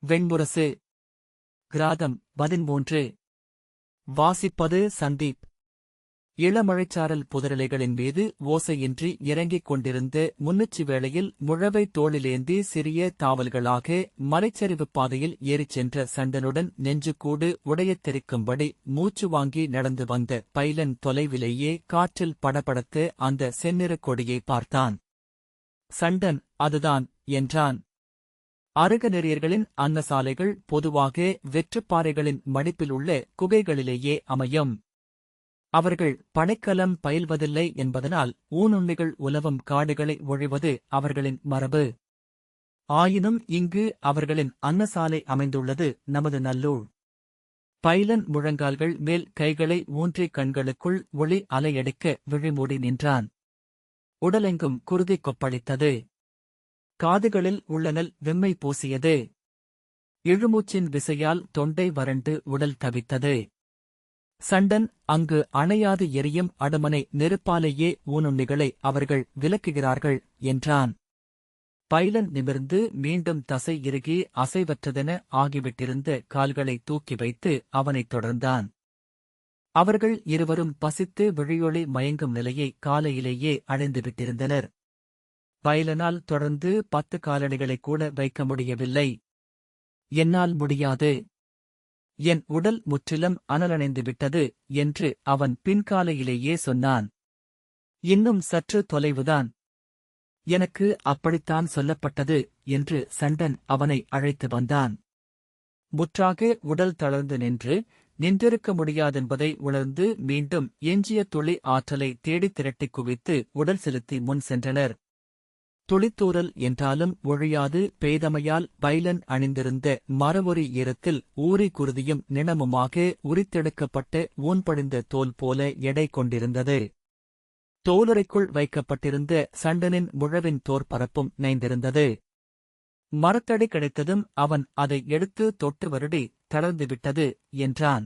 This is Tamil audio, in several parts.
வெண்முரசு. கிராதம் 13. வாசிப்பது சந்தீப். இளமழைச்சாரல் புதரிலைகளின் மீது ஓசையின்றி இறங்கிக் கொண்டிருந்த முன்னுச்சி வேளையில் முழவை தோளிலேந்தி சிறிய தாவல்களாக மலைச்சரிவுப் பாதையில் ஏறிச் சென்ற சண்டனுடன் நெஞ்சுக்கூடு உடையத் தெரிக்கும்படி மூச்சு வாங்கி நடந்து வந்த பைலன் தொலைவிலேயே காற்றில் படபடத்த அந்த செந்நிறக் கொடியை பார்த்தான். சண்டன், அதுதான் என்றான். அருகநெறியர்களின் அன்னசாலைகள் பொதுவாக வெற்றுப்பாறைகளின் மடிப்பிலுள்ள குகைகளிலேயே அமையும். அவர்கள் படைக்கலம் பயில்வதில்லை என்பதனால் ஊனுண்ணிகள் உலவும் காடுகளை ஒழிவது அவர்களின் மரபு. ஆயினும் இங்கு அவர்களின் அன்னசாலை அமைந்துள்ளது நமது நல்லூர். பைலன் முழங்கால்கள் மேல் கைகளை ஊன்றி கண்களுக்குள் ஒளி அலையடிக்க விழிமூடி நின்றான். உடலெங்கும் குருதி கொப்பளித்தது. காதுகளில் உள்ளனல் வெம்மை பூசியது. இழுமூச்சின் விசையால் தொண்டை வறண்டு உடல் தவித்தது. சண்டன், அங்கு அணையாது எரியும் அடுமனை நெருப்பாலேயே ஊனுண்ணிகளை அவர்கள் விலக்குகிறார்கள் என்றான். பைலன் நிமிர்ந்து மீண்டும் தசை இறுகி அசைவற்றதென ஆகிவிட்டிருந்த கால்களை தூக்கி வைத்து அவனைத் தொடர்ந்தான். அவர்கள் இருவரும் பசித்து விழியொளி மயங்கும் நிலையை காலையிலேயே அடைந்துவிட்டிருந்தனர். பைலனால் தொடர்ந்து 10 காலடிகளைக் கூட வைக்க முடியவில்லை. என்னால் முடியாது. என் உடல் முற்றிலும் அனலணைந்து விட்டது என்று அவன் பின்காலையிலேயே சொன்னான். இன்னும் சற்று தொலைவுதான். எனக்கு அப்படித்தான் சொல்லப்பட்டது என்று சண்டன் அவனை அழைத்து வந்தான். முற்றாக உடல் தளர்ந்து நின்றிருக்க முடியாதென்பதை உணர்ந்து மீண்டும் எஞ்சிய துளி ஆற்றலை தேடித் திரட்டிக் குவித்து உடல் செலுத்தி முன் சென்றனர். துளித்தூறல் என்றாலும் ஒழியாது பெய்தமையால் பைலன் அணிந்திருந்த மரவொரி ஈரத்தில் ஊறி குருதியும் நிணமுமாக உரித்தெடுக்கப்பட்ட ஊன்படிந்த தோல் போல எடை கொண்டிருந்தது. தோலுறைக்குள் வைக்கப்பட்டிருந்த சண்டனின் முழவின் தோற்பரப்பும் நைந்திருந்தது. மரத்தடி கிடைத்ததும் அவன் அதை எடுத்து தொட்டு வருடி தளர்ந்துவிட்டது என்றான்.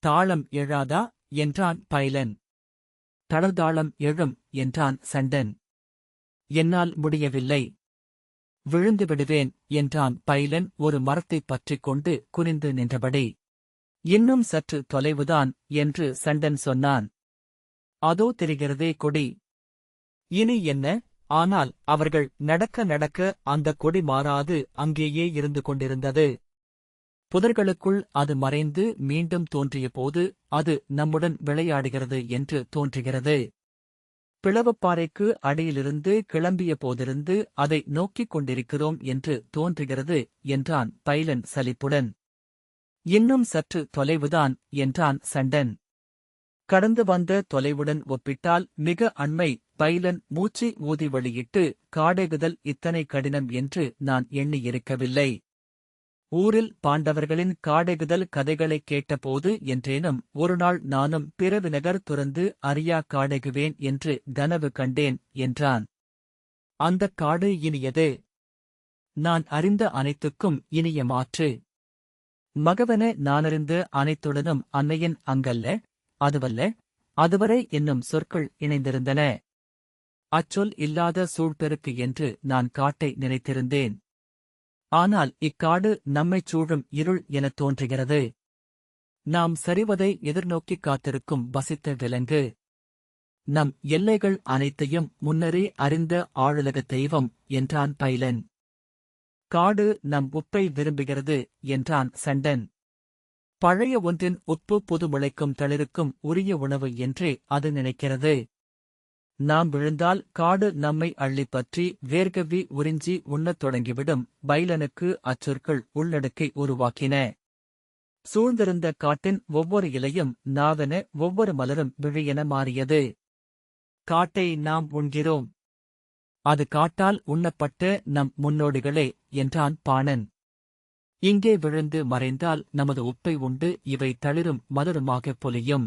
தாளம் எழாதா என்றான் பைலன். தளர்தாளம் எழும் என்றான் சண்டன். என்னால் முடியவில்லை. விழுந்து விடுவேன் என்றான் பைலன் ஒரு மரத்தைப் பற்றிக் கொண்டு குனிந்து நின்றபடி. இன்னும் சற்று தொலைவுதான் என்று சண்டன் சொன்னான். அதோ தெரிகிறதே கொடி. இனி என்ன? ஆனால் அவர்கள் நடக்க நடக்க அந்தக் கொடி மாறாது அங்கேயே இருந்து கொண்டிருந்தது. புதர்களுக்குள் அது மறைந்து மீண்டும் தோன்றியபோது அது நம்முடன் விளையாடுகிறது என்று தோன்றுகிறது. பிளவப்பாறைக்கு அடியிலிருந்து கிளம்பிய போதிருந்து அதை நோக்கிக் கொண்டிருக்கிறோம் என்று தோன்றுகிறது என்றான் பைலன் சலிப்புடன். இன்னும் சற்று தொலைவுதான் என்றான் சண்டன். கடந்து வந்த தொலைவுடன் ஒப்பிட்டால் மிக அண்மை. பைலன் மூச்சு ஊதி வெளியிட்டு, காடேகுதல் இத்தனை கடினம் என்று நான் எண்ணியிருக்கவில்லை. ஊரில் பாண்டவர்களின் காடெகுதல் கதைகளைக் கேட்டபோது என்றேனும் ஒருநாள் நானும் பிறவிநகர் துறந்து அறியா காடெகுவேன் என்று கனவு கண்டேன் என்றான். அந்தக் காடு இனியது. நான் அறிந்த அனைத்துக்கும் இனிய மாற்று. மகவென நானறிந்த அனைத்துடனும் அன்னையின் அங்கல்ல, அதுவல்ல, அதுவரை என்னும் சொற்கள் இணைந்திருந்தன. அச்சொல் இல்லாத சூழ்பெருக்கு என்று நான் காட்டை நினைத்திருந்தேன். ஆனால் இக்காடு நம்மைச் சூழும் இருள் எனத் தோன்றுகிறது. நாம் சரிவதை எதிர்நோக்கிக் காத்திருக்கும் வசித்த விலங்கு. நம் எல்லைகள் அனைத்தையும் முன்னரே அறிந்த ஆளுலக தெய்வம் என்றான் பைலன். காடு நம் உப்பை விரும்புகிறது என்றான் சண்டன். பழைய ஒன்றின் உப்பு புது முளைக்கும் தளிருக்கும் உரிய உணவு என்றே அது நினைக்கிறது. நாம் விழுந்தால் காடு நம்மை அள்ளிப் பற்றி வேர்கவி உறிஞ்சி உண்ணத் தொடங்கிவிடும். பைலனுக்கு அச்சொற்கள் உள்ளடுக்கை உருவாக்கின. சூழ்ந்திருந்த காட்டின் ஒவ்வொரு இலையும் நாவென, ஒவ்வொரு மலரும் விழியென மாறியது. காட்டை நாம் உண்கிறோம். அது காட்டால் உண்ணப்பட்ட நம் முன்னோடிகளே என்றான் பாணன். இங்கே விழுந்து மறைந்தால் நமது உப்பை உண்டு இவை தளிரும் மலருமாகப் பொலியும்.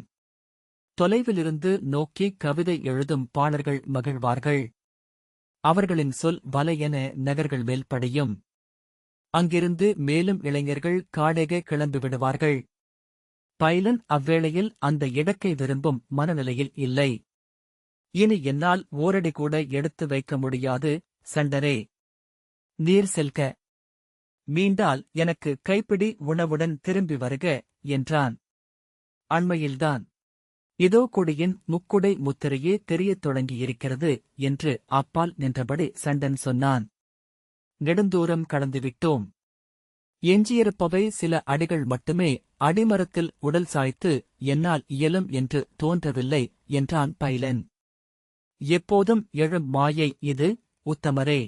தொலைவிலிருந்து நோக்கி கவிதை எழுதும் பாணர்கள் மகிழ்வார்கள். அவர்களின் சொல் வலையென நகர்கள் மேல் படியும். அங்கிருந்து மேலும் இளைஞர்கள் காடேக கிளம்பிவிடுவார்கள். பைலன் அவ்வேளையில் அந்த இடக்கை விரும்பும் மனநிலையில் இல்லை. இனி என்னால் ஓரடி கூட எடுத்து வைக்க முடியாது சண்டரே. நீர் செல்க. மீண்டால் எனக்கு கைப்பிடி உணவுடன் திரும்பி வருக என்றான். அண்மையில்தான் இதோ கொடியின் முக்குடை முத்திரையே தெரியத் தொடங்கியிருக்கிறது என்று அப்பால் நின்றபடி சண்டன் சொன்னான். நெடுந்தூரம் கடந்துவிட்டோம். எஞ்சியிருப்பவை சில அடிகள் மட்டுமே. அடிமரத்தில் உடல் சாய்த்து என்னால் இயலும் என்று தோன்றவில்லை என்றான் பைலன். எப்போதும் எழும் மாயை இது, உத்தமரே.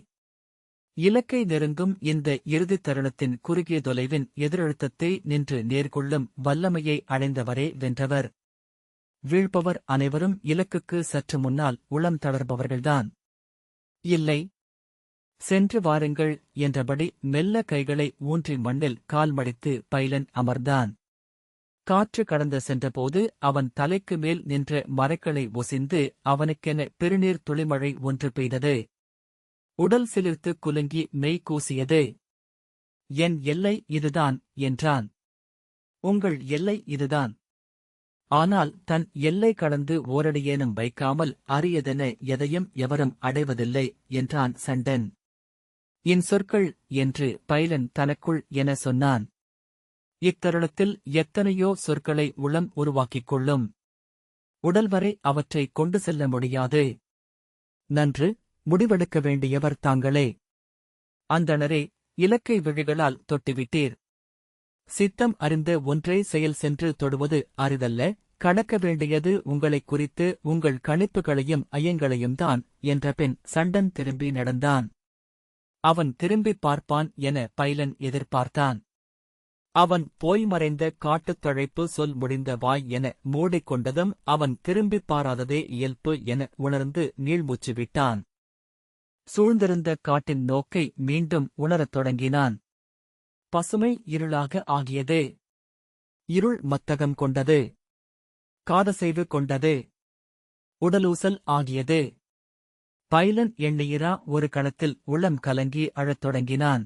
இலக்கை நெருங்கும் இந்த இறுதித் தருணத்தின் குறுகிய தொலைவின் எதிரழுத்தத்தை நின்று நேர்கொள்ளும் வல்லமையை அடைந்தவரே வென்றவர். வீழ்பவர் அனைவரும் இலக்குக்கு சற்று முன்னால் உளம் தளர்பவர்கள்தான். இல்லை, சென்று வாருங்கள் என்றபடி மெல்ல கைகளை ஊன்றி மண்ணில் கால் மடித்து பைலன் அமர்ந்தான். காற்று கடந்து சென்றபோது அவன் தலைக்கு மேல் நின்ற மரக்களை ஒசிந்து அவனுக்கென பெருநீர் துளிமழை ஒன்று பெய்தது. உடல் சிலிர்த்து குலுங்கி மெய் கூசியது. என் எல்லை இதுதான் என்றான். உங்கள் எல்லை இதுதான். ஆனால் தன் எல்லை கடந்து ஓரடியேனும் வைக்காமல் அரியதென எதையும் எவரும் அடைவதில்லை என்றான் சண்டன். இன் சொற்கள் என்று பைலன் தனக்குள் என சொன்னான். இத்தருணத்தில் எத்தனையோ சொற்களை உளம் உருவாக்கிக் கொள்ளும். உடல் வரை அவற்றை கொண்டு செல்ல முடியாது. நன்று, முடிவெடுக்க வேண்டியவர் தாங்களே. அந்தணரே, இலக்கை விழிகளால் தொட்டுவிட்டீர். சித்தம் அறிந்த ஒன்றை செயல் சென்று தொடுவது அரிதல்ல. கடக்க வேண்டியது உங்களைக் குறித்து உங்கள் கணிப்புகளையும் ஐயங்களையும் தான் என்றபின் சண்டன் திரும்பி நடந்தான். அவன் திரும்பிப் பார்ப்பான் என பைலன் எதிர்பார்த்தான். அவன் போய் மறைந்த காட்டுத் தழைப்பு சொல் முடிந்த வாய் என மூடிக்கொண்டதும் அவன் திரும்பிப் பாராததே இயல்பு என உணர்ந்து நீள்மூச்சு விட்டான். சூழ்ந்திருந்த காட்டின் நோக்கை மீண்டும் உணரத் தொடங்கினான். பசுமை இருளாக ஆகியது. இருள் மத்தகம் கொண்டது. காதசைவு கொண்டது. உடலூசல் ஆகியது. பைலன் எண்ணியிரா ஒரு கணத்தில் உளம் கலங்கி அழத் தொடங்கினான்.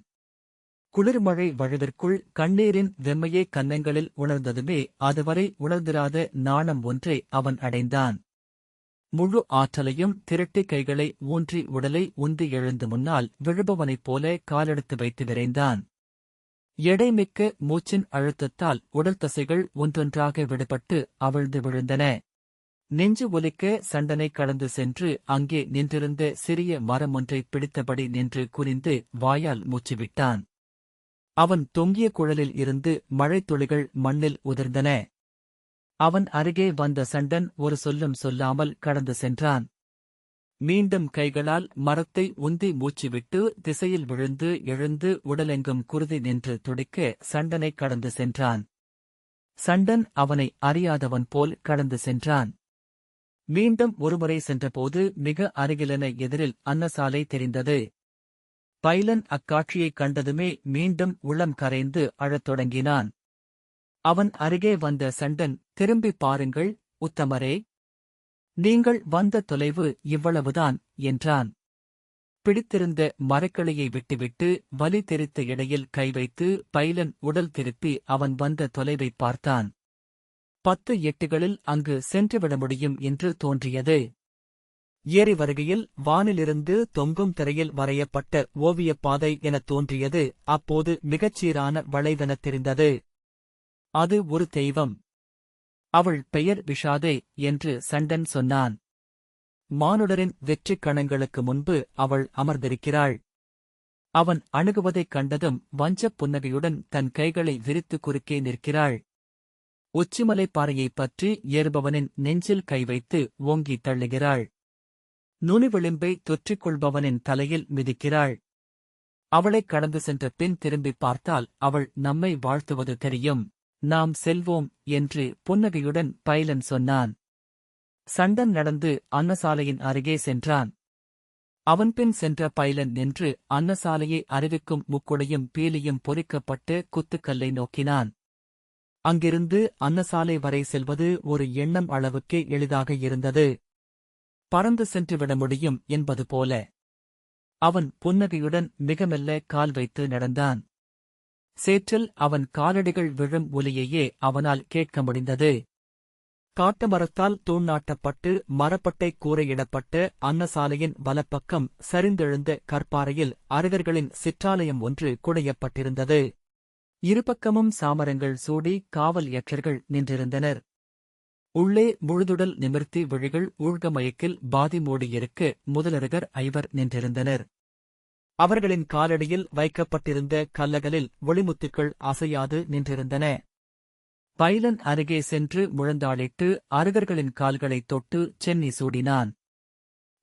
குளிர்மழை வழுவிற்குள் கண்ணீரின் வெம்மையை கன்னங்களில் உணர்ந்ததுமே அதுவரை உணர்ந்திராத நாணம் ஒன்றை அவன் அடைந்தான். முழு ஆற்றலையும் திரட்டி கைகளை ஊன்றி உடலை உந்தி எழுந்து முன்னால் விழுபவனைப் போல காலெடுத்து வைத்து விரைந்தான். எடைமிக்க மூச்சின் அழுத்தத்தால் உடல் தசைகள் ஒன்றொன்றாக விடுபட்டு அவிழ்ந்து விழுந்தன. நெஞ்சு ஒலிக்க சண்டனை கடந்து சென்று அங்கே நின்றிருந்த சிறிய மரம் ஒன்றை பிடித்தபடி நின்று குனிந்து வாயால் மூச்சுவிட்டான். அவன் தொங்கிய குழலில் இருந்து மழைத்துளிகள் மண்ணில் உதிர்ந்தன. அவன் அருகே வந்த சண்டன் ஒரு சொல்லும் சொல்லாமல் கடந்து சென்றான். மீண்டும் கைகளால் மரத்தை உந்தி மூச்சுவிட்டு திசையில் விழுந்து எழுந்து உடலெங்கும் குருதி நின்று துடிக்க சண்டனை கடந்து சென்றான். சண்டன் அவனை அறியாதவன் போல் கடந்து சென்றான். மீண்டும் ஒருமுறை சென்றபோது மிக அருகிலென எதிரில் அன்னசாலை தெரிந்தது. பைலன் அக்காட்சியைக் கண்டதுமே மீண்டும் உளம் கரைந்து அழத் தொடங்கினான். அவன் அருகே வந்த சண்டன், திரும்பிப் பாருங்கள், உத்தமரே. நீங்கள் வந்த தொலைவு இவ்வளவுதான் என்றான். பிடித்திருந்த மரக்கிளையை விட்டுவிட்டு வலி தெரித்த இடையில் கை வைத்து பைலன் உடல் திருப்பி அவன் வந்த தொலைவைப் பார்த்தான். 10 எட்டுகளில் அங்கு சென்றுவிட முடியும் என்று தோன்றியது. ஏறி வருகையில் வானிலிருந்து தொங்கும் திரையில் வரையப்பட்ட ஓவியப் பாதை எனத் தோன்றியது. அப்போது மிகச்சீரான வளைவெனத் தெரிந்தது. அது ஒரு தெய்வம். அவள் பெயர் விஷாதே என்று சண்டன் சொன்னான். மானுடரின் வெற்றிக் கணங்களுக்கு முன்பு அவள் அமர்ந்திருக்கிறாள். அவன் அணுகுவதைக் கண்டதும் வஞ்சப் புன்னகையுடன் தன் கைகளை விரித்து குறுக்கே நிற்கிறாள். உச்சிமலைப் பாறையைப் பற்றி ஏறுபவனின் நெஞ்சில் கை வைத்து ஓங்கித் தள்ளுகிறாள். நுனிவிளிம்பை தொற்றிக் கொள்பவனின் தலையில் மிதிக்கிறாள். அவளைக் கடந்து சென்ற பின் திரும்பிப் பார்த்தால் அவள் நம்மை வாழ்த்துவது தெரியும். நாம் செல்வோம் என்று புன்னகையுடன் பைலன் சொன்னான். சண்டன் நடந்து அன்னசாலையின் அருகே சென்றான். அவன்பின் சென்ற பைலன் நின்று அன்னசாலையை அறிவிக்கும் முக்குடையும் பீலியும் பொறிக்கப்பட்டு குத்துக்கல்லை நோக்கினான். அங்கிருந்து அன்னசாலை வரை செல்வது ஒரு எண்ணம் அளவுக்கே எளிதாக இருந்தது. பறந்து சென்றுவிட முடியும் என்பது போல. அவன் புன்னகையுடன் மிக மெல்ல கால் வைத்து நடந்தான். சேற்றில் அவன் காலடிகள் விழும் ஒலியையே அவனால் கேட்க முடிந்தது. காட்டுமரத்தால் தூணாட்டப்பட்டு மரப்பட்டை கூரையிடப்பட்ட அன்னசாலையின் வலப்பக்கம் சரிந்தெழுந்த கற்பாறையில் அருகர்களின் சிற்றாலயம் ஒன்று குடையப்பட்டிருந்தது. இருபக்கமும் சாமரங்கள் சூடி காவல் யட்சர்கள் நின்றிருந்தனர். உள்ளே முழுதுடல் நிமிர்த்தி விழிகள் ஊழ்கமயக்கில் பாதி மூடியிருக்க முதலருகர் ஐவர் நின்றிருந்தனர். அவர்களின் காலடியில் வைக்கப்பட்டிருந்த கல்லகளில் ஒளிமுத்துக்கள் அசையாது நின்றிருந்தன. பைலன் அருகே சென்று முழந்தாளிட்டு அருகர்களின் கால்களைத் தொட்டு சென்னி சூடினான்.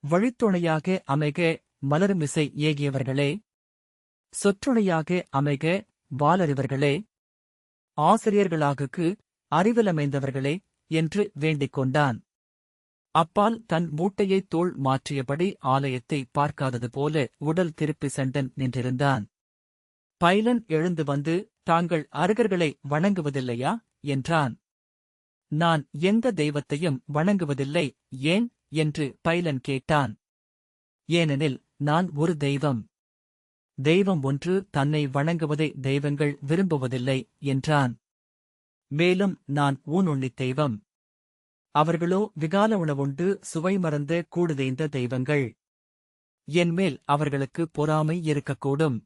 வழித்துணையாக அமைக மலர்மிசை ஏகியவர்களே, சொற்றுணையாக அமைக வாலறிவர்களே, ஆசிரியர்களாகுக்கு அறிவிலமைந்தவர்களே என்று வேண்டிக் கொண்டான். அப்பால் தன் மூட்டையை தோள் மாற்றியபடி ஆலயத்தை பார்க்காதது போல உடல் திருப்பி சண்டன் நின்றிருந்தான். பைலன் எழுந்து வந்து, தாங்கள் அருகர்களை வணங்குவதில்லையா என்றான். நான் எந்த தெய்வத்தையும் வணங்குவதில்லை. ஏன் என்று பைலன் கேட்டான். ஏனெனில் நான் ஒரு தெய்வம். தெய்வம் ஒன்று தன்னை வணங்குவதை தெய்வங்கள் விரும்புவதில்லை என்றான். மேலும் நான் ஊனுண்ணித் தெய்வம். அவர்களோ விகால உணவுண்டு சுவை மறந்த கூடுதேய்ந்த தெய்வங்கள். என்மேல் அவர்களுக்கு பொறாமை இருக்கக்கூடும்.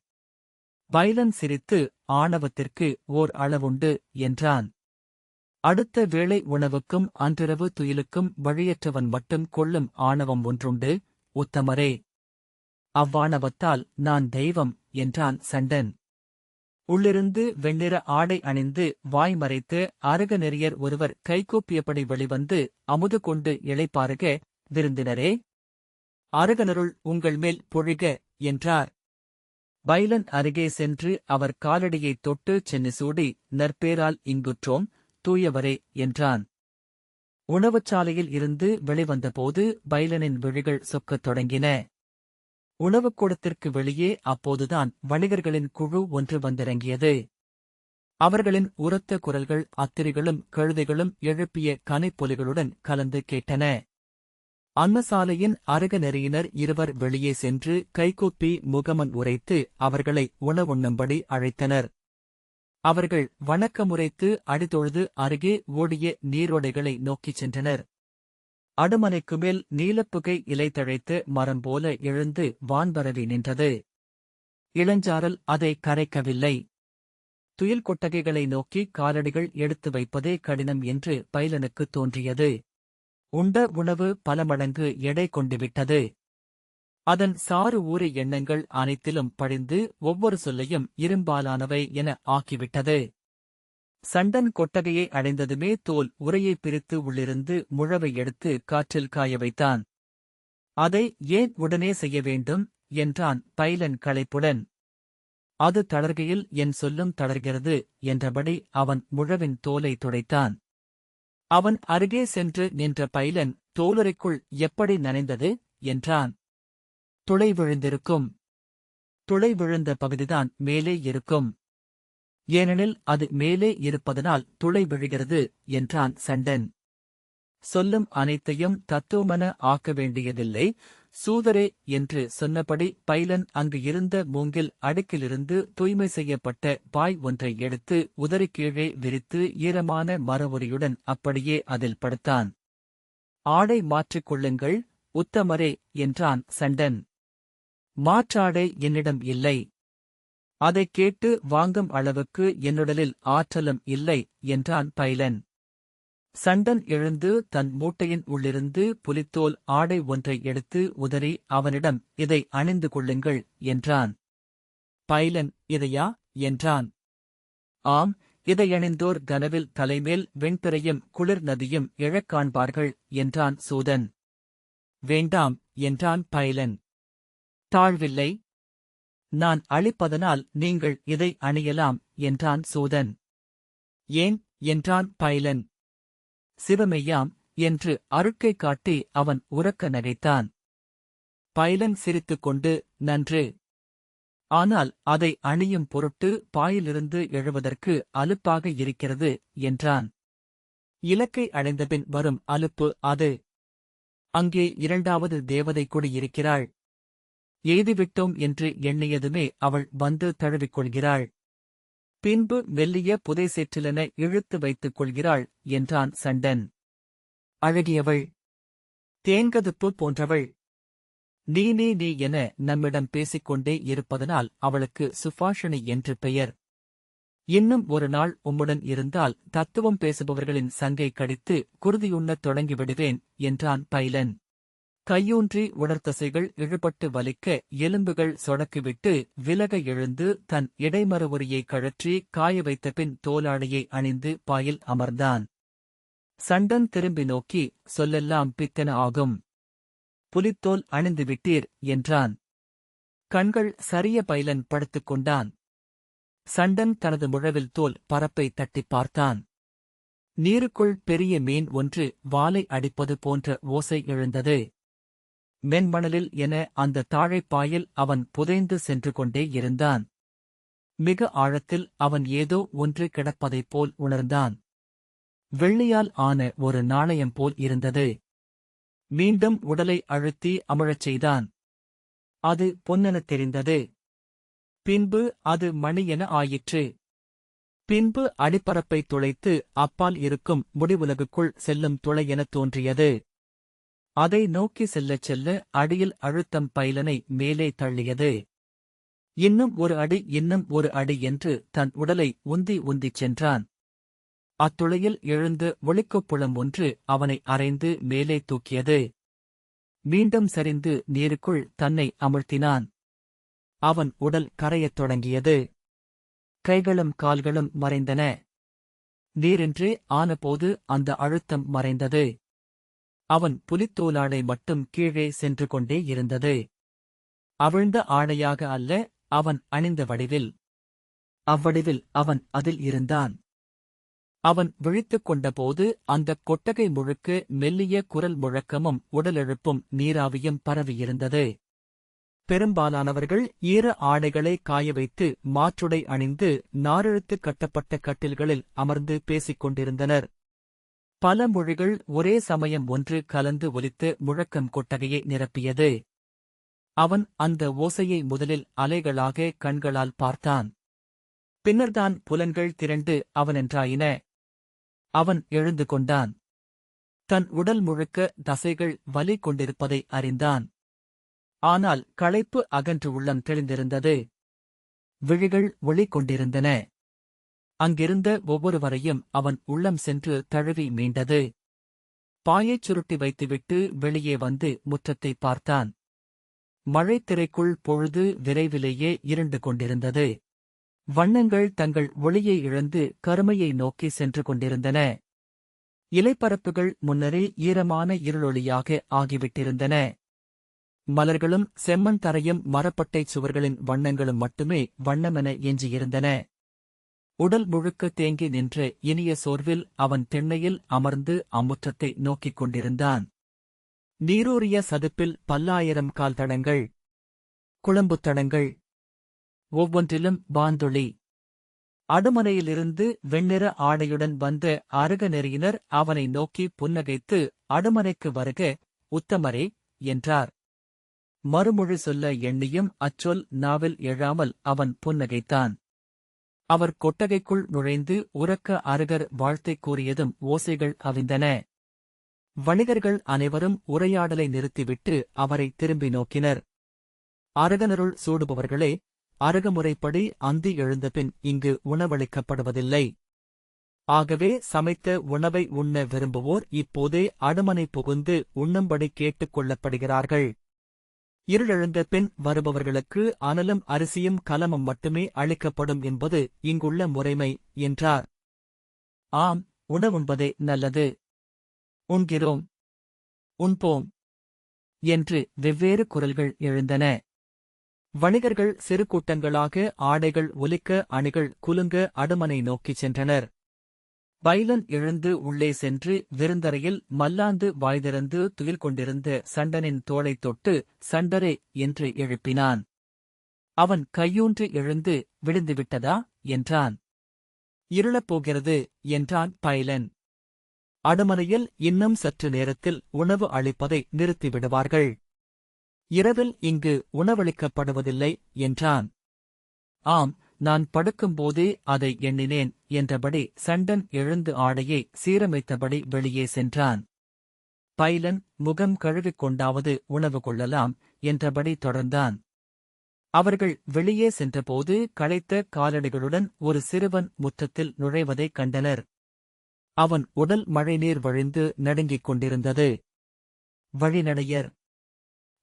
பைலன் சிரித்து, ஆணவத்திற்கு ஓர் அளவுண்டு என்றான். அடுத்த வேளை உணவுக்கும் அன்றிரவு துயிலுக்கும் வழியற்றவன் மட்டும் கொள்ளும் ஆணவம் ஒன்றுண்டு, உத்தமரே. அவ்வாணவத்தால் நான் தெய்வம் என்றான் சண்டன். உள்ளிருந்து வெண்ணிற ஆடை அணிந்து வாய் மறைத்து அருக நெறியர் ஒருவர் கைகூப்பியபடி வெளிவந்து அமுது கொண்டு இளைப்பாறுக, விருந்தினரே. அருகனருள் உங்கள் மேல் பொழிக என்றார். பைலன் அருகே சென்று அவர் காலடியைத் தொட்டு சென்னி சூடி, நற்பேரால் இங்குற்றோம் தூயவரே என்றான். உணவுச்சாலையில் இருந்து வெளிவந்தபோது பைலனின் விழிகள் சொக்கத் தொடங்கின. உணவுக்கூடத்திற்கு வெளியே அப்போதுதான் வணிகர்களின் குழு ஒன்று வந்திறங்கியது. அவர்களின் உரத்த குரல்கள் அத்திரிகளும் கழுதைகளும் எழுப்பிய கனைப்பொலிகளுடன் கலந்து கேட்டன. அன்னசாலையின் அருக நெறியினர் இருவர் வெளியே சென்று கைகூப்பி முகமன் உரைத்து அவர்களை உணவுண்ணும்படி அழைத்தனர். அவர்கள் வணக்கமுரைத்து அடிதொழுது அருகே ஓடிய நீரோடைகளை நோக்கிச் சென்றனர். அடுமனைக்கு மேல் நீலப்புகை இலை தழைத்து மரம் போல எழுந்து வான்பரவி நின்றது. இளஞ்சாரல் அதை கரைக்கவில்லை. துயில் கொட்டகைகளை நோக்கி காலடிகள் எடுத்து வைப்பதே கடினம் என்று பைலனுக்குத் தோன்றியது. உண்ட உணவு பல மடங்கு எடை கொண்டுவிட்டது. அதன் சாறு ஊறி எண்ணங்கள் அனைத்திலும் படிந்து ஒவ்வொரு சொல்லையும் இரும்பாலானவை என ஆக்கிவிட்டது. சண்டன் கொட்டகையை அடைந்ததுமே தோல் உரையை பிரித்து உள்ளிருந்து முழவை எடுத்து காற்றில் காய வைத்தான். அதை ஏன் உடனே செய்ய வேண்டும் என்றான் பைலன் களைப்புடன். அது தளர்கையில் என் சொல்லும் தளர்கிறது என்றபடி அவன் முழவின் தோலை துடைத்தான். அவன் அருகே சென்று நின்ற பைலன், தோலுரைக்குள் எப்படி நனைந்தது என்றான். துளை விழுந்திருக்கும். துளை விழுந்த பகுதிதான் மேலே இருக்கும். ஏனெனில் அது மேலே இருப்பதனால் துளை விழுகிறது என்றான் சண்டன். சொல்லும் அனைத்தையும் தத்துவமென ஆக்க வேண்டியதில்லை சூதரே என்று சொன்னபடி பைலன் அங்கு இருந்த மூங்கில் அடுக்கிலிருந்து தூய்மை செய்யப்பட்ட பாய் ஒன்றை எடுத்து உதறி கீழே விரித்து ஈரமான மரவுரியுடன் அப்படியே அதில் படுத்தான். ஆடை மாற்றிக் கொள்ளுங்கள் உத்தமரே என்றான் சண்டன். மாற்றாடை என்னிடம் இல்லை. அதைக் கேட்டு வாங்கும் அளவுக்கு என்னுடலில் ஆற்றலும் இல்லை என்றான் பைலன். சண்டன் எழுந்து தன் மூட்டையின் உள்ளிருந்து புலித்தோல் ஆடை ஒன்றை எடுத்து உதறி அவனிடம், இதை அணிந்து கொள்ளுங்கள் என்றான். பைலன், இதையா என்றான். ஆம், இதையணிந்தோர் கனவில் தலைமேல் வெண்பிறையும் குளிர் நதியும் எழக் காண்பார்கள் என்றான் சூதன். வேண்டாம் என்றான் பைலன். தாழ்வில்லை. நான் அளிப்பதனால் நீங்கள் இதை அணியலாம் என்றான் சூதன். ஏன் என்றான் பைலன். சிவமெய்யாம் என்று அருட்கை காட்டி அவன் உரக்க நகைத்தான். பைலன் சிரித்துக்கொண்டு, நன்று. ஆனால் அதை அணியும் பொருட்டு பாயிலிருந்து எழுவதற்கு அலுப்பாக இருக்கிறது என்றான். இலக்கை அடைந்தபின் வரும் அலுப்பு அது. அங்கே இரண்டாவது தேவதை குடியிருக்கிறாள். எய்துவிட்டோம் என்று எண்ணியதுமே அவள் வந்து தழுவிக் பின்பு மெல்லிய புதை சேற்றிலென இழுத்து வைத்துக் கொள்கிறாள் என்றான் சண்டன். அழகியவள், தேன்கதுப்பு போன்றவள். நீ நீ நீ என நம்மிடம் பேசிக்கொண்டே இருப்பதனால் அவளுக்கு சுபாஷிணி என்று பெயர். இன்னும் ஒரு நாள் உம்முடன் இருந்தால் தத்துவம் பேசுபவர்களின் சங்கை கடித்து குருதியுண்ணத் தொடங்கிவிடுவேன் என்றான் பைலன். கையூன்றி உடற்தசைகள் இழுபட்டு வலிக்க எலும்புகள் சொடக்கிவிட்டு விலக எழுந்து தன் இடைமறுவுரியை கழற்றி காய வைத்தபின் தோலாடையை அணிந்து பாயில் அமர்ந்தான். சண்டன் திரும்பி நோக்கி, சொல்லெல்லாம் பித்தென ஆகும். புலித்தோல் அணிந்துவிட்டீர் என்றான். கண்கள் சரிய பைலன் படுத்துக் கொண்டான். சண்டன் தனது முழவில் தோல் பரப்பை தட்டிப் பார்த்தான். நீருக்குள் பெரிய மீன் ஒன்று வாலை அடிப்பது போன்ற ஓசை எழுந்தது. மென்மணலில் என அந்த தாழைப்பாயில் அவன் புதைந்து சென்று கொண்டே இருந்தான். மிக ஆழத்தில் அவன் ஏதோ ஒன்று கிடப்பதைப் போல் உணர்ந்தான். வெள்ளியால் ஆன ஒரு நாணயம் போல் இருந்தது. மீண்டும் உடலை அழுத்தி அமிழச் செய்தான். அது பொன்னெனத் தெரிந்தது. பின்பு அது மணி என ஆயிற்று. பின்பு அடிப்பரப்பை துளைத்து அப்பால் இருக்கும் முடிவுலகுக்குள் செல்லும் துளை எனத் தோன்றியது. அதை நோக்கி செல்லச் செல்ல அடியில் அழுத்தம் பைலனை மேலே தள்ளியது. இன்னும் ஒரு அடி, இன்னும் ஒரு அடி என்று தன் உடலை உந்தி உந்திச் சென்றான். அத்துளையில் எழுந்த ஒளிக்குப்புளம் ஒன்று அவனை அரைந்து மேலே தூக்கியது. மீண்டும் சரிந்து நீருக்குள் தன்னை அமிழ்த்தினான். அவன் உடல் கரையத் தொடங்கியது. கைகளும் கால்களும் மறைந்தன. நீரின்றி ஆனபோது அந்த அழுத்தம் மறைந்தது. அவன் புலித்தோலாடை மட்டும் கீழே சென்று கொண்டே இருந்தது. அவிழ்ந்த ஆடையாக அல்ல, அவன் அணிந்த வடிவில். அவ்வடிவில் அவன் அதில் இருந்தான். அவன் விழித்துக் கொண்டபோது அந்தக் கொட்டகை முழுக்க மெல்லிய குரல் முழக்கமும் உடலெழுப்பும் நீராவியும் பரவியிருந்தது. பெரும்பாலானவர்கள் ஈர ஆடைகளை காய வைத்து மாற்றுடை அணிந்து நாரிழுத்துக் கட்டப்பட்ட கட்டில்களில் அமர்ந்து பேசிக் கொண்டிருந்தனர். பல மொழிகள் ஒரே சமயம் ஒன்று கலந்து ஒலித்து முழக்கம் கொட்டகையை நிரப்பியது. அவன் அந்த ஓசையை முதலில் அலைகளாக கண்களால் பார்த்தான். பின்னர்தான் புலன்கள் திரண்டு அவனென்றாயின. அவன் எழுந்து கொண்டான். தன் உடல் முழுக்க தசைகள் வலி கொண்டிருப்பதை அறிந்தான். ஆனால் களைப்பு அகன்று உள்ளம் தெளிந்திருந்தது. விழிகள் ஒளி கொண்டிருந்தன. அங்கிருந்த ஒவ்வொருவரையும் அவன் உள்ளம் சென்று தழுவி மீண்டது. பாயைச் சுருட்டி வைத்துவிட்டு வெளியே வந்து முற்றத்தை பார்த்தான். மழைத்திரைக்குள் பொழுது விரைவிலேயே இருண்டு கொண்டிருந்தது. வண்ணங்கள் தங்கள் ஒளியை இழந்து கருமையை நோக்கி சென்று கொண்டிருந்தன. இலைப்பரப்புகள் முன்னரே ஈரமான இருளொளியாக ஆகிவிட்டிருந்தன. மலர்களும் செம்மண் தரையும் மரப்பட்டைச் சுவர்களின் வண்ணங்களும் மட்டுமே வண்ணமென எஞ்சியிருந்தன. உடல் முழுக்க தேங்கி நின்ற இனிய சோர்வில் அவன் திண்ணையில் அமர்ந்து அம்முற்றத்தை நோக்கிக் கொண்டிருந்தான். நீரூறிய சதுப்பில் பல்லாயிரம் கால் தடங்கள், குளம்புத் தடங்கள், ஒவ்வொன்றிலும் வான்துளி. அடுமனையிலிருந்து வெண்ணிற ஆடையுடன் வந்த அருகநெறியினர் அவனை நோக்கி புன்னகைத்து, அடுமனைக்கு வருக, உத்தமரே என்றார். மறுமொழி சொல்ல எண்ணியும் அச்சொல் நாவில் எழாமல் அவன் புன்னகைத்தான். அவர் கொட்டகைக்குள் நுழைந்து உரக்க அருகர் வாழ்த்தை கூறியதும் ஓசைகள் கவிந்தன. வணிகர்கள் அனைவரும் உரையாடலை நிறுத்திவிட்டு அவரை திரும்பி நோக்கினர். அருகனருள் சூடுபவர்களே, அருகமுறைப்படி அந்தி எழுந்தபின் இங்கு உணவளிக்கப்படுவதில்லை. ஆகவே சமைத்த உணவை உண்ண விரும்புவோர் இப்போதே அடுமனை புகுந்து உண்ணும்படி கேட்டுக் கொள்ளப்படுகிறார்கள். இருளெழுந்த பின் வருபவர்களுக்கு அனலும் அரிசியும் கலமும் மட்டுமே அளிக்கப்படும் என்பது இங்குள்ள முறைமை என்றார். ஆம், உணவுண்பதே நல்லது. உண்கிறோம், உண்போம் என்று வெவ்வேறு குரல்கள் எழுந்தன. வணிகர்கள் சிறு கூட்டங்களாக ஆடைகள் ஒலிக்க அணிகள் குலுங்க அடுமனை நோக்கிச் சென்றனர். பைலன் எழுந்து உள்ளே சென்று விருந்தரையில் மல்லாந்து வாய்திறந்து துயில் கொண்டிருந்த சண்டனின் தோளைத் தொட்டு, சண்டரே என்று எழுப்பினான். அவன் கையூன்றி எழுந்து, விழுந்துவிட்டதா என்றான். இருளப் போகிறது என்றான் பைலன். அடுமனையில் இன்னும் சற்று நேரத்தில் உணவு அளிப்பதை நிறுத்திவிடுவார்கள். இரவில் இங்கு உணவளிக்கப்படுவதில்லை என்றான். ஆம், நான் படுக்கும்போதே அதை எண்ணினேன் என்றபடி சண்டன் எழுந்து ஆடையை சீரமைத்தபடி வெளியே சென்றான். பைலன் முகம் கழுவிக் கொண்டாவது உணவு கொள்ளலாம் என்றபடி தொடர்ந்தான். அவர்கள் வெளியே சென்றபோது களைத்த காலடிகளுடன் ஒரு சிறுவன் முற்றத்தில் நுழைவதைக் கண்டனர். அவன் உடல் மழைநீர் வழிந்து நடுங்கிக் கொண்டிருந்தது. வழிநடையர்.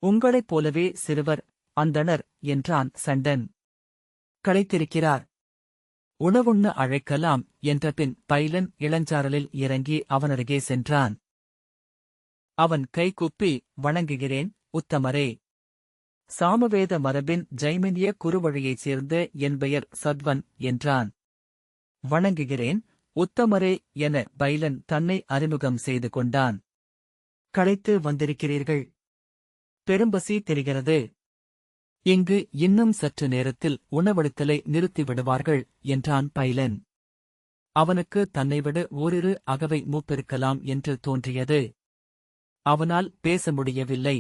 உங்களைப் போலவே சிறுவர், அந்தணர் என்றான் சண்டன். களைத்திருக்கிறார். உணவுண்ண அழைக்கலாம் என்றபின் பைலன் இளஞ்சாரலில் இறங்கி அவனருகே சென்றான். அவன் கைகூப்பி, வணங்குகிறேன் உத்தமரே. சாமவேத மரபின் ஜைமினிய குறுவழியைச் சேர்ந்த என் பெயர் சத்வன் என்றான். வணங்குகிறேன் உத்தமரே என பைலன் தன்னை அறிமுகம் செய்து கொண்டான். களைத்து வந்திருக்கிறீர்கள். பெரும்பசி தெரிகிறது. இங்கு இன்னும் சற்று நேரத்தில் உணவளித்தலை நிறுத்திவிடுவார்கள் என்றான் பைலன். அவனுக்கு தன்னைவிட ஓரிரு அகவை மூப்பிருக்கலாம் என்று தோன்றியது. அவனால் பேச முடியவில்லை.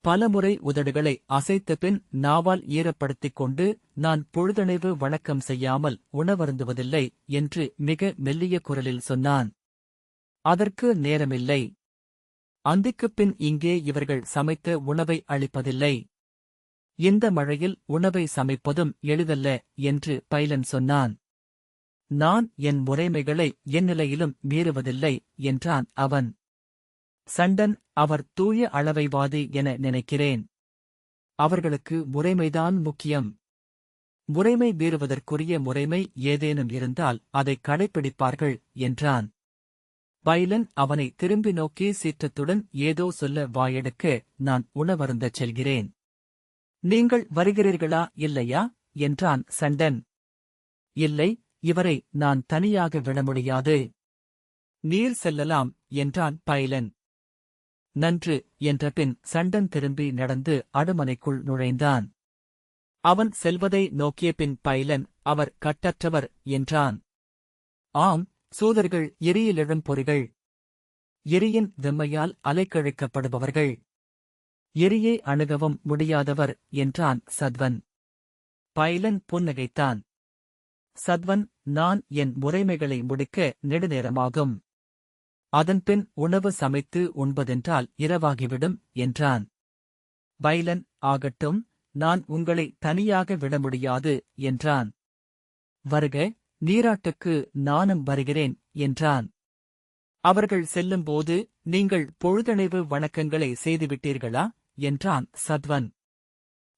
பலமுறை உதடுகளை அசைத்தபின் நாவால் ஈரப்படுத்திக் கொண்டு, நான் பொழுதணைவு வணக்கம் செய்யாமல் உணவருந்துவதில்லை என்று மிக மெல்லிய குரலில் சொன்னான். அதற்கு நேரமில்லை. அந்திக்குப் பின் இங்கே இவர்கள் சமைத்த உணவை அளிப்பதில்லை. இந்த மழையில் உணவை சமைப்பதும் எளிதல்ல என்று பைலன் சொன்னான். நான் என் முறைமைகளை என் நிலையிலும் மீறுவதில்லை என்றான் அவன். சண்டன், அவர் தூய அளவைவாதி என நினைக்கிறேன். அவர்களுக்கு முறைமைதான் முக்கியம். முறைமை மீறுவதற்குரிய முறைமை ஏதேனும் இருந்தால் அதை கடைப்பிடிப்பார்கள் என்றான். பைலன் அவனை திரும்பி நோக்கி சீற்றத்துடன் ஏதோ சொல்ல வாயெடுக்க, நான் உணவருந்தச் செல்கிறேன். நீங்கள் வருகிறீர்களா இல்லையா என்றான் சண்டன். இல்லை, இவரை நான் தனியாக விட முடியாது. நீர் செல்லலாம் என்றான் பைலன். நன்று என்றபின் சண்டன் திரும்பி நடந்து அடுமனைக்குள் நுழைந்தான். அவன் செல்வதை நோக்கிய பின் பைலன், அவர் கட்டற்றவர் என்றான். ஆம், சூதர்கள் எரியிலெழும் பொறிகள். எரியின் வெம்மையால் அலைக்கழிக்கப்படுபவர்கள். எரியை அணுகவும் முடியாதவர் என்றான் சத்வன். பைலன் புன்னகைத்தான். சத்வன், நான் என் முறைமைகளை முடிக்க நெடுநேரமாகும். அதன்பின் உணவு சமைத்து உண்பதென்றால் இரவாகிவிடும் என்றான். பைலன், ஆகட்டும், நான் உங்களை தனியாக விட முடியாது என்றான். வருக, நீராட்டுக்கு நானும் வருகிறேன் என்றான். அவர்கள் செல்லும்போது, நீங்கள் பொழுதணைவு வணக்கங்களை செய்துவிட்டீர்களா என்றான் சத்வன்.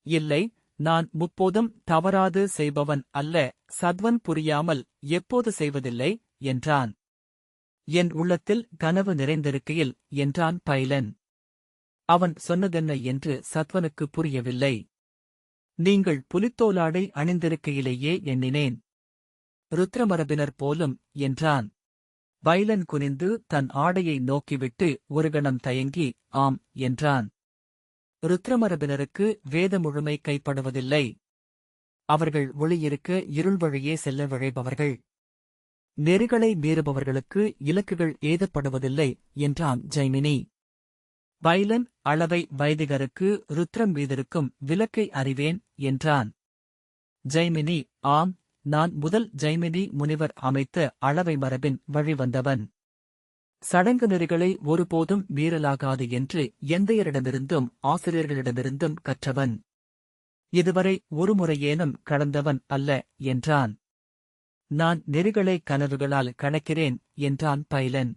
இல்லை, நான் முப்போதும் தவறாது செய்பவன் அல்ல. சத்வன் புரியாமல், எப்போது செய்வதில்லை என்றான். என் உள்ளத்தில் கனவு நிறைந்திருக்கையில் என்றான் பைலன். அவன் சொன்னதென்ன என்று சத்வனுக்கு புரியவில்லை. நீங்கள் புலித்தோலாடை அணிந்திருக்கையிலேயே எண்ணினேன். ருத்ரமரபினர் போலும் என்றான். பைலன் குனிந்து தன் ஆடையை நோக்கிவிட்டு ஒரு கணம் தயங்கி, ஆம் என்றான். ருத்ரமரபினருக்கு வேத முழுமை கைப்படுவதில்லை. அவர்கள் ஒளியிருக்க இருள் வழியே செல்ல விழைபவர்கள். நெறிகளை மீறுபவர்களுக்கு இலக்குகள் ஏதப்படுவதில்லை என்றான் ஜைமினி. பைலன், அளவை வைதிகருக்கு ருத்ரம் மீதிருக்கும் விலக்கை அறிவேன் என்றான். ஜைமினி, ஆம், நான் முதல் ஜைமினி முனிவர் அமைத்த அளவை மரபின் வழிவந்தவன். சடங்கு நெறிகளை ஒருபோதும் மீறலாகாது என்று எந்தையரிடமிருந்தும் ஆசிரியர்களிடமிருந்தும் கற்றவன். இதுவரை ஒருமுறையேனும் கடந்தவன் அல்ல என்றான். நான் நெறிகளை கனவுகளால் கணக்கிறேன் என்றான் பைலன்.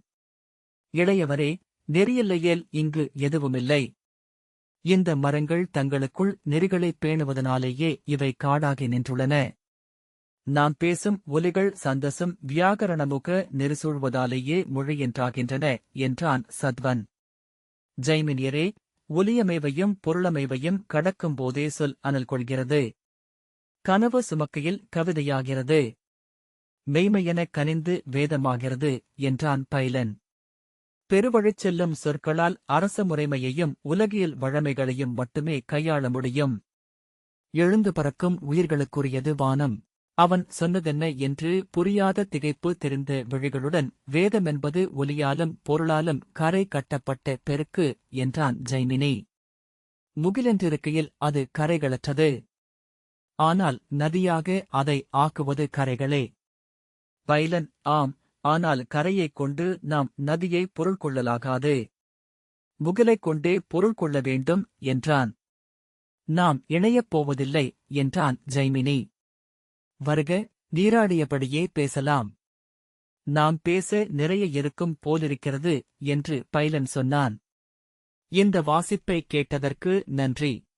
இளையவரே, நெறியில்லையேல் இங்கு எதுவுமில்லை. இந்த மரங்கள் தங்களுக்குள் நெறிகளைப் பேணுவதனாலேயே இவை காடாகி நின்றுள்ளன. நாம் பேசும் ஒலிகள் சந்தசும் வியாகரணமுக நெறிசூழ்வதாலேயே மொழி என்றாகின்றன என்றான் சத்வன். ஜைமினியரே, ஒலியமைவையும் பொருளமைவையும் கடக்கும்போதே சொல் அனல் கொள்கிறது. கனவு சுமக்கையில் கவிதையாகிறது. மெய்மையெனக் கனிந்து வேதமாகிறது என்றான் பைலன். பெருவழிச் செல்லும் சொற்களால் அரச முறைமையையும் உலகியல் வழமைகளையும் மட்டுமே கையாள முடியும். எழுந்து பறக்கும் உயிர்களுக்குரியது வானம். அவன் சொன்னதென்ன என்று புரியாத திகைப்பு தெரிந்த விழிகளுடன், வேதமென்பது ஒலியாலும் பொருளாலும் கரை கட்டப்பட்ட பெருக்கு என்றான் ஜைமினி. முகிலென்றிருக்கையில் அது கரைகளற்றது. ஆனால் நதியாக அதை ஆக்குவது கரைகளே. பைலன், ஆம், ஆனால் கரையைக் கொண்டு நாம் நதியை பொருள் கொள்ளலாகாது. முகிலைக் கொண்டே பொருள் கொள்ள வேண்டும் என்றான். நாம் இணையப் போவதில்லை என்றான் ஜைமினி. வருக, நீராடியபடியே பேசலாம். நாம் பேச நிறைய இருக்கும் போலிருக்கிறது என்று பைலன் சொன்னான். இந்த வாசிப்பை கேட்டதற்கு நன்றி.